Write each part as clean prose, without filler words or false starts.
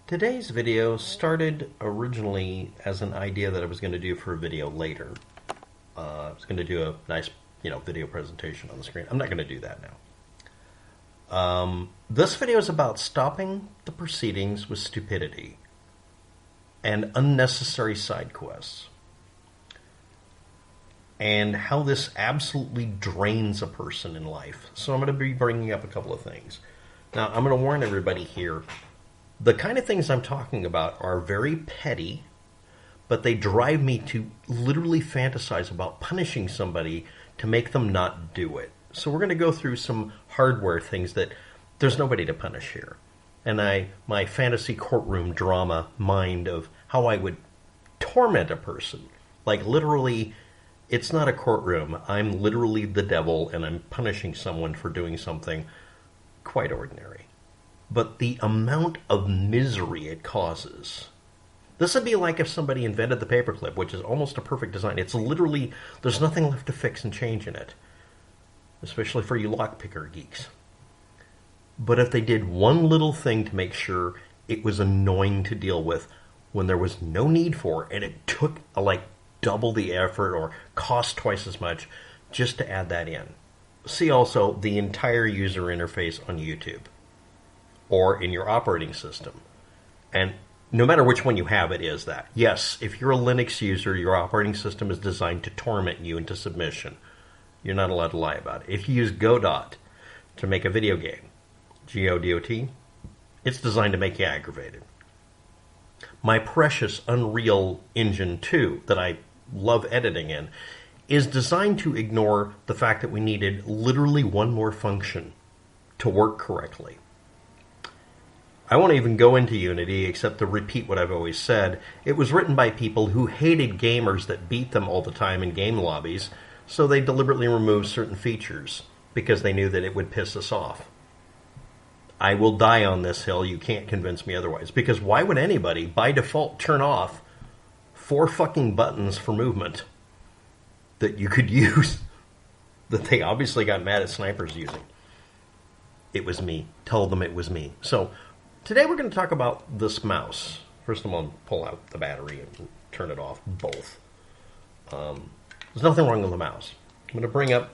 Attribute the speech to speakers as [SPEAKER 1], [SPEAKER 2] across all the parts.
[SPEAKER 1] Today's video started originally as an idea that I was going to do for a video later. I was going to do a nice, video presentation on the screen. I'm not going to do that now. This video is about stopping the proceedings with stupidity and unnecessary side quests, and how this absolutely drains a person in life. So I'm going to be bringing up a couple of things. Now, I'm going to warn everybody here. The kind of things I'm talking about are very petty, but they drive me to literally fantasize about punishing somebody to make them not do it. So we're going to go through some hardware things that there's nobody to punish here. And my fantasy courtroom drama mind of how I would torment a person. Like literally, it's not a courtroom. I'm literally the devil and I'm punishing someone for doing something quite ordinary. But the amount of misery it causes. This would be like if somebody invented the paperclip, which is almost a perfect design. It's literally, there's nothing left to fix and change in it. Especially for you lockpicker geeks. But if they did one little thing to make sure it was annoying to deal with when there was no need for it, and it took like double the effort or cost twice as much just to add that in. See also the entire user interface on YouTube or in your operating system. And no matter which one you have, it is that. Yes, if you're a Linux user, your operating system is designed to torment you into submission. You're not allowed to lie about it. If you use Godot to make a video game, G-O-D-O-T, it's designed to make you aggravated. My precious Unreal Engine 2 that I love editing in is designed to ignore the fact that we needed literally one more function to work correctly. I won't even go into Unity except to repeat what I've always said. It was written by people who hated gamers that beat them all the time in game lobbies, so they deliberately removed certain features because they knew that it would piss us off. I will die on this hill, you can't convince me otherwise. Because why would anybody, by default, turn off 4 fucking buttons for movement that you could use that they obviously got mad at snipers using? It was me. Told them it was me. So, today we're going to talk about this mouse. First I'm going to pull out the battery and turn it off, both. There's nothing wrong with the mouse. I'm going to bring up,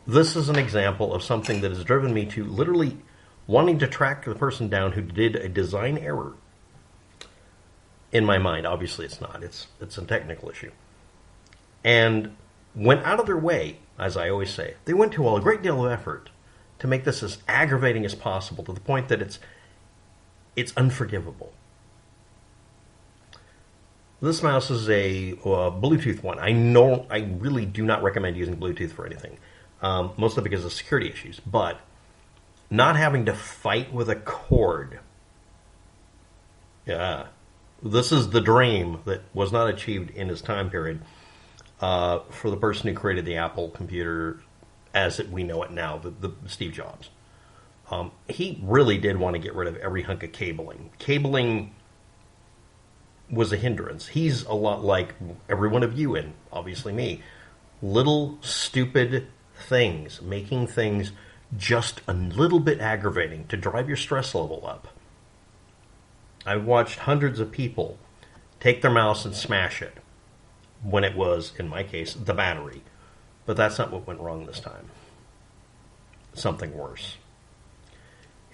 [SPEAKER 1] this is an example of something that has driven me to literally wanting to track the person down who did a design error. In my mind, obviously it's not. It's a technical issue. And went out of their way, as I always say. They went to a great deal of effort to make this as aggravating as possible to the point that it's unforgivable. This mouse is a Bluetooth one. I really do not recommend using Bluetooth for anything. Mostly because of security issues. But not having to fight with a cord. Yeah. This is the dream that was not achieved in his time period for the person who created the Apple computer as we know it now, the Steve Jobs. He really did want to get rid of every hunk of cabling. Cabling was a hindrance. He's a lot like every one of you and obviously me. Little stupid things, making things just a little bit aggravating to drive your stress level up. I've watched hundreds of people take their mouse and smash it when it was, in my case, the battery. But that's not what went wrong this time. Something worse.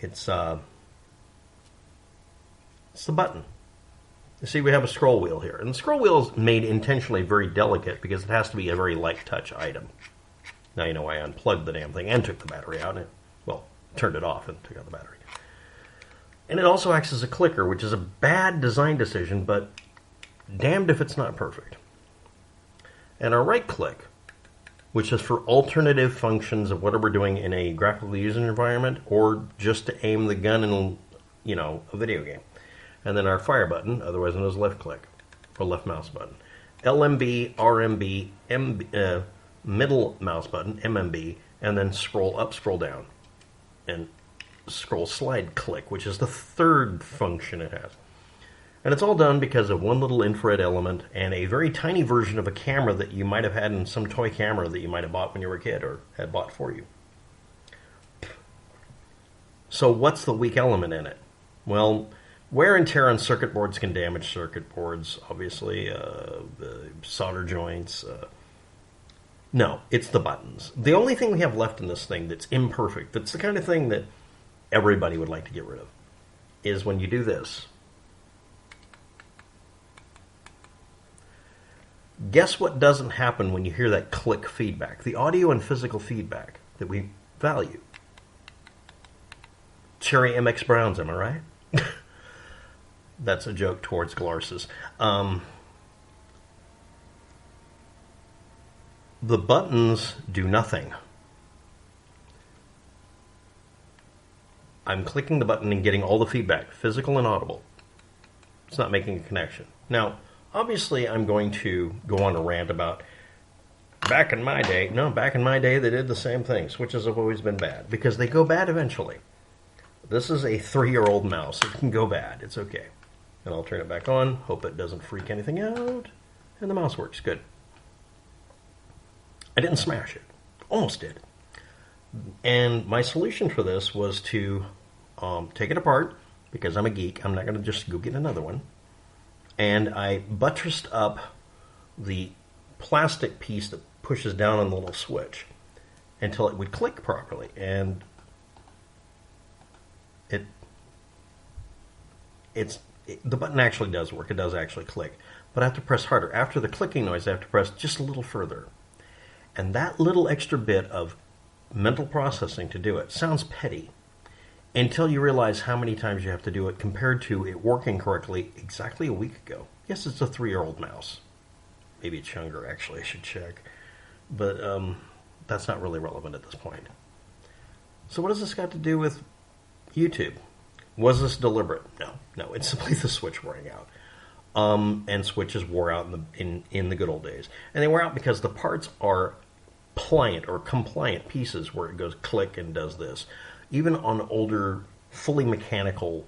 [SPEAKER 1] It's the button. You see, we have a scroll wheel here. And the scroll wheel is made intentionally very delicate because it has to be a very light touch item. Now you know why I unplugged the damn thing and took the battery out. Turned it off and took out the battery. And it also acts as a clicker, which is a bad design decision, but damned if it's not perfect. And our right click, which is for alternative functions of whatever we're doing in a graphical user environment or just to aim the gun in, a video game. And then our fire button, otherwise known as left click, or left mouse button. LMB, RMB, middle mouse button, MMB, and then scroll up, scroll down. And scroll slide click, which is the third function it has. And it's all done because of one little infrared element and a very tiny version of a camera that you might have had in some toy camera that you might have bought when you were a kid or had bought for you. So what's the weak element in it? Well, Wear and tear on circuit boards can damage circuit boards, obviously. Solder joints. No, it's the buttons. The only thing we have left in this thing that's imperfect, that's the kind of thing that everybody would like to get rid of, is when you do this. Guess what doesn't happen when you hear that click feedback? The audio and physical feedback that we value. Cherry MX Browns, am I right? That's a joke towards Glarses. The buttons do nothing. I'm clicking the button and getting all the feedback, physical and audible. It's not making a connection. Now, obviously, I'm going to go on a rant about back in my day. No, back in my day, they did the same thing. Switches have always been bad because they go bad eventually. This is a 3-year-old mouse. It can go bad. It's okay. And I'll turn it back on. Hope it doesn't freak anything out. And the mouse works. Good. I didn't smash it. Almost did. And my solution for this was to take it apart, because I'm a geek. I'm not going to just go get another one. And I buttressed up the plastic piece that pushes down on the little switch until it would click properly. And the button actually does work. It does actually click. But I have to press harder. After the clicking noise, I have to press just a little further. And that little extra bit of mental processing to do it sounds petty until you realize how many times you have to do it compared to it working correctly exactly a week ago. Yes, it's a 3-year-old mouse. Maybe it's younger, actually. I should check. But that's not really relevant at this point. So what has this got to do with YouTube? Was this deliberate? No. It's simply the switch wearing out. And switches wore out in the good old days. And they wore out because the parts are pliant or compliant pieces where it goes click and does this. Even on older, fully mechanical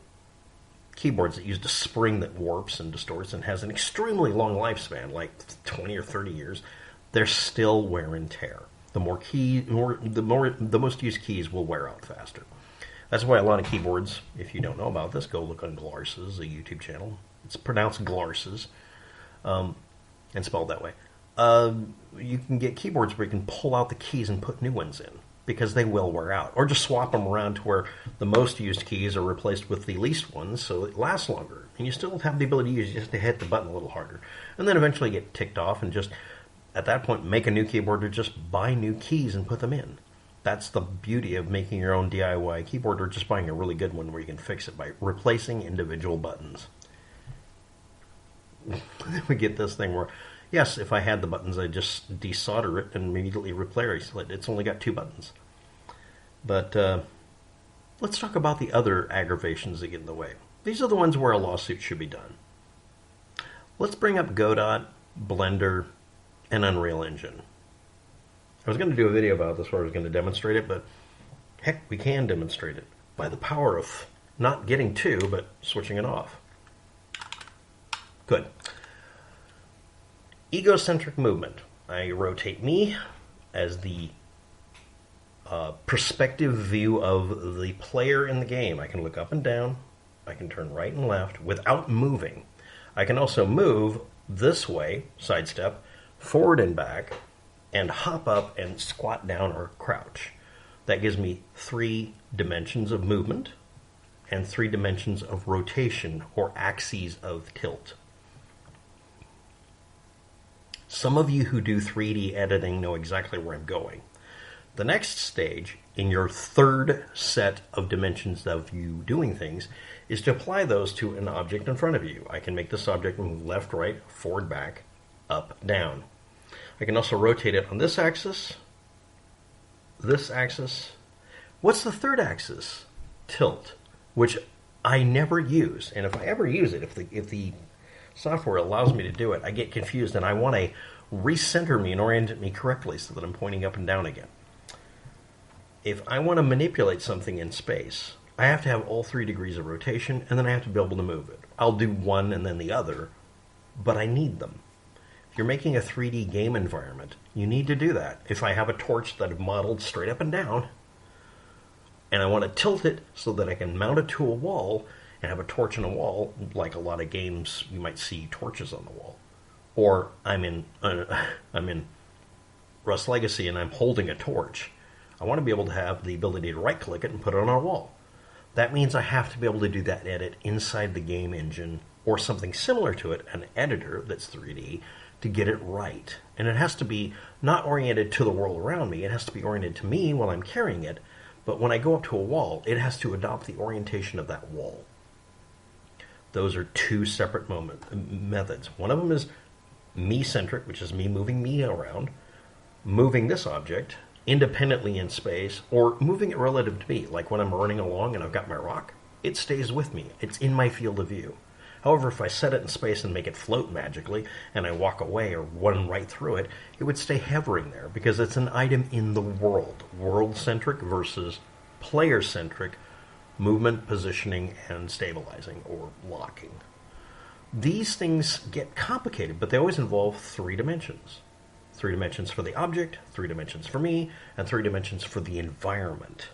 [SPEAKER 1] keyboards that used a spring that warps and distorts and has an extremely long lifespan, like 20 or 30 years, they're still wear and tear. The most used keys will wear out faster. That's why a lot of keyboards, if you don't know about this, go look on Glarses, a YouTube channel. It's pronounced Glarses, and spelled that way. You can get keyboards where you can pull out the keys and put new ones in, because they will wear out. Or just swap them around to where the most used keys are replaced with the least ones, so it lasts longer. And you still have the ability to use just to hit the button a little harder. And then eventually get ticked off and just, at that point, make a new keyboard or just buy new keys and put them in. That's the beauty of making your own DIY keyboard, or just buying a really good one where you can fix it by replacing individual buttons. We get this thing where, yes, if I had the buttons, I'd just desolder it and immediately replace it. It's only got 2 buttons. But let's talk about the other aggravations that get in the way. These are the ones where a lawsuit should be done. Let's bring up Godot, Blender, and Unreal Engine. I was going to do a video about this where I was going to demonstrate it, but heck, we can demonstrate it by the power of not getting 2, but switching it off. Good. Egocentric movement. I rotate me as the perspective view of the player in the game. I can look up and down. I can turn right and left without moving. I can also move this way, sidestep, forward and back, and hop up and squat down or crouch. That gives me 3 dimensions of movement and 3 dimensions of rotation or axes of tilt. Some of you who do 3D editing know exactly where I'm going. The next stage, in your 3rd set of dimensions of you doing things, is to apply those to an object in front of you. I can make this object move left, right, forward, back, up, down. I can also rotate it on this axis, this axis. What's the 3rd axis? Tilt, which I never use. And if I ever use it, if the software allows me to do it, I get confused and I want to recenter me and orient me correctly so that I'm pointing up and down again. If I want to manipulate something in space, I have to have all 3 degrees of rotation, and then I have to be able to move it. I'll do one and then the other, but I need them. If you're making a 3D game environment, you need to do that. If I have a torch that I've modeled straight up and down, and I want to tilt it so that I can mount it to a wall, and have a torch on a wall, like a lot of games you might see torches on the wall. Or I'm in Rust Legacy and I'm holding a torch. I want to be able to have the ability to right-click it and put it on a wall. That means I have to be able to do that edit inside the game engine or something similar to it, an editor that's 3D, to get it right. And it has to be not oriented to the world around me. It has to be oriented to me while I'm carrying it. But when I go up to a wall, it has to adopt the orientation of that wall. Those are two separate methods. One of them is me-centric, which is me moving me around, moving this object independently in space, or moving it relative to me. Like when I'm running along and I've got my rock, it stays with me. It's in my field of view. However, if I set it in space and make it float magically, and I walk away or run right through it, it would stay hovering there because it's an item in the world. World-centric versus player-centric movement, positioning, and stabilizing or locking. These things get complicated, but they always involve 3 dimensions. 3 dimensions for the object, 3 dimensions for me, and 3 dimensions for the environment.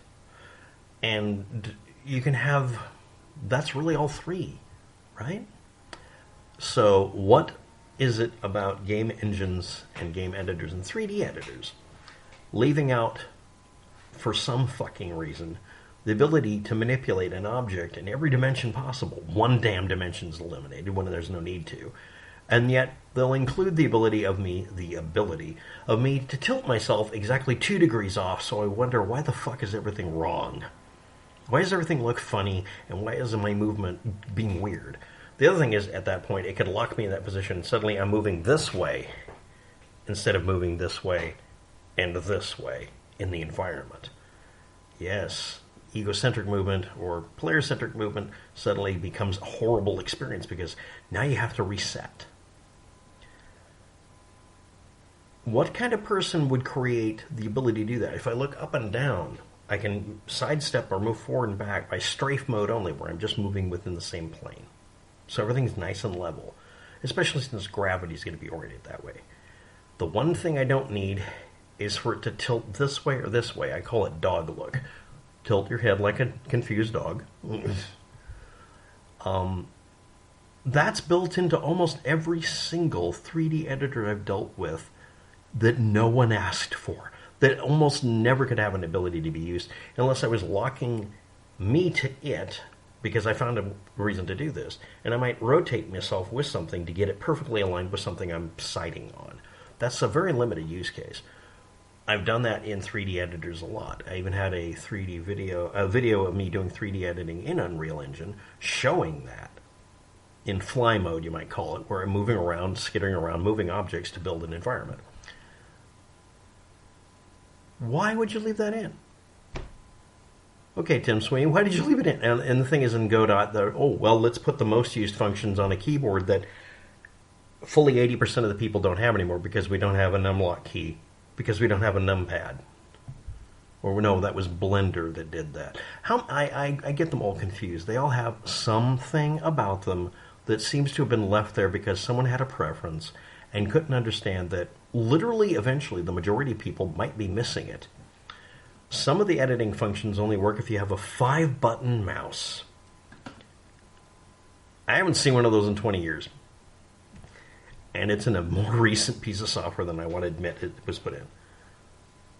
[SPEAKER 1] And you can have, that's really all 3, right? So what is it about game engines and game editors and 3D editors leaving out, for some fucking reason, the ability to manipulate an object in every dimension possible? One damn dimension is eliminated when there's no need to. And yet, they'll include the ability of me to tilt myself exactly 2 degrees off, so I wonder, why the fuck is everything wrong? Why does everything look funny, and why is my movement being weird? The other thing is, at that point, it could lock me in that position, and suddenly I'm moving this way, instead of moving this way and this way in the environment. Yes, egocentric movement or player-centric movement suddenly becomes a horrible experience because now you have to reset. What kind of person would create the ability to do that? If I look up and down, I can sidestep or move forward and back by strafe mode only, where I'm just moving within the same plane. So everything's nice and level, especially since gravity is going to be oriented that way. The one thing I don't need is for it to tilt this way or this way. I call it dog look. Tilt your head like a confused dog. That's built into almost every single 3D editor I've dealt with that no one asked for, that almost never could have an ability to be used unless I was locking me to it, because I found a reason to do this, and I might rotate myself with something to get it perfectly aligned with something I'm sighting on. That's a very limited use case. I've done that in 3D editors a lot. I even had a video of me doing 3D editing in Unreal Engine showing that. In fly mode, you might call it, where I'm moving around, skittering around, moving objects to build an environment. Why would you leave that in? Okay, Tim Sweeney, why did you leave it in? And the thing is, in Godot, let's put the most used functions on a keyboard that fully 80% of the people don't have anymore because we don't have a numlock key, because we don't have a numpad. Or no, that was Blender that did that. I get them all confused. They all have something about them that seems to have been left there because someone had a preference and couldn't understand that literally, eventually, the majority of people might be missing it. Some of the editing functions only work if you have a 5-button mouse. I haven't seen one of those in 20 years. And it's in a more recent piece of software than I want to admit it was put in.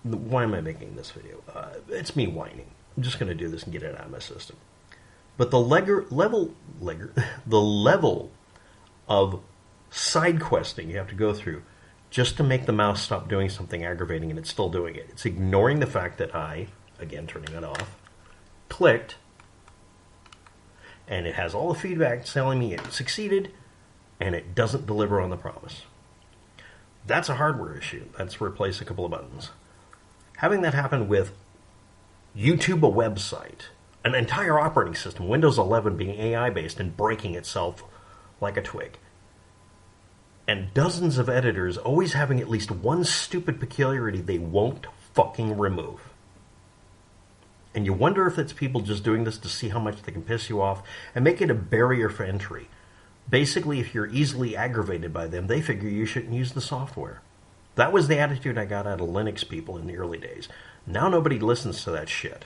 [SPEAKER 1] Why am I making this video? It's me whining. I'm just going to do this and get it out of my system. But the level of side questing you have to go through just to make the mouse stop doing something aggravating, and it's still doing it. It's ignoring the fact that I, again turning it off, clicked, and it has all the feedback telling me it succeeded, and it doesn't deliver on the promise. That's a hardware issue. Let's replace a couple of buttons. Having that happen with YouTube, a website, an entire operating system, Windows 11 being AI-based and breaking itself like a twig, and dozens of editors always having at least one stupid peculiarity they won't fucking remove. And you wonder if it's people just doing this to see how much they can piss you off and make it a barrier for entry. Basically, if you're easily aggravated by them, they figure you shouldn't use the software. That was the attitude I got out of Linux people in the early days. Now nobody listens to that shit.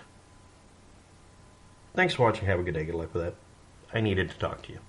[SPEAKER 1] Thanks for watching. Have a good day. Good luck with that. I needed to talk to you.